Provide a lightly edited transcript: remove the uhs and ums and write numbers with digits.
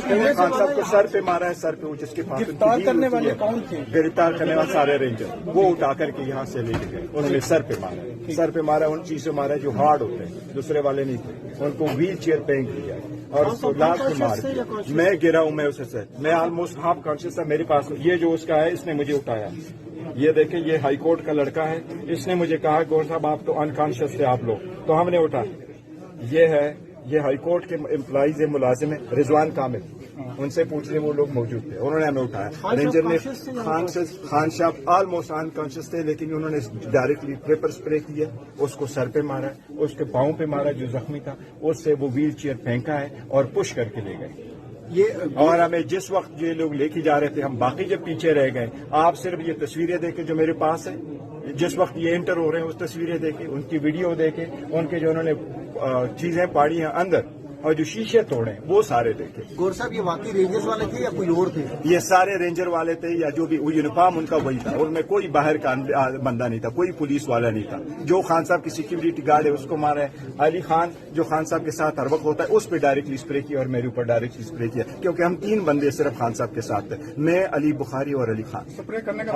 खान साहब को सर पे मारा है, सर पे वो जिसके पास गिरफ्तार करने वाले कौन थे? गिरफ्तार करने वाले सारे रेंजर वो उठा करके यहाँ से लेके गए, उन्होंने सर पे मारा, सर पे मारा, उन चीज से मारा जो हार्ड होते हैं, दूसरे वाले नहीं थे, उनको व्हील चेयर फेंक दिया और उसको लात में मार दिया। मैं गिरा हूँ, मैं उसे मैं ऑलमोस्ट हाफ कॉन्शियस था, मेरे पास ये जो उसका है इसने मुझे उठाया, ये देखें, ये हाई कोर्ट का लड़का है, इसने मुझे कहा गौर साहब आप तो अनकॉन्शियस थे आप लोग, तो हमने उठा। ये है, ये हाई कोर्ट के एम्प्लॉइज है, मुलाजिम है, रिजवान कामिल, उनसे पूछने वो लोग मौजूद थे, उन्होंने हमें उठाया। रेंजर ने खान साहब ऑलमोस्ट अनकॉन्शियस थे, लेकिन उन्होंने डायरेक्टली पेपर स्प्रे किया, उसको सर पे मारा, उसके पाँव पे मारा जो जख्मी था, उससे वो व्हील चेयर फेंका है और पुश करके ले गए। और हमें जिस वक्त ये लोग लेके जा रहे थे, हम बाकी जब पीछे रह गए, आप सिर्फ ये तस्वीरें देखें जो मेरे पास है, जिस वक्त ये एंटर हो रहे हैं उस तस्वीरें देखें, उनकी वीडियो देखें, उनके जो उन्होंने चीजें पाड़ी हैं अंदर और जो शीशे तोड़े वो सारे देखे। गौर साहब ये वाकई रेंजर्स वाले थे या कोई और थे? ये सारे रेंजर वाले थे, या जो भी यूनिफॉर्म उनका वही था, उनमें कोई बाहर का बंदा नहीं था, कोई पुलिस वाला नहीं था। जो खान साहब की सिक्योरिटी गार्ड है उसको मारा है, अली खान जो खान साहब के साथ हर वक्त होता है उस पर डायरेक्टली स्प्रे किया और मेरे ऊपर डायरेक्टली स्प्रे किया, क्योंकि हम 3 बंदे सिर्फ खान साहब के साथ थे, मैं, अली बुखारी और अली खान।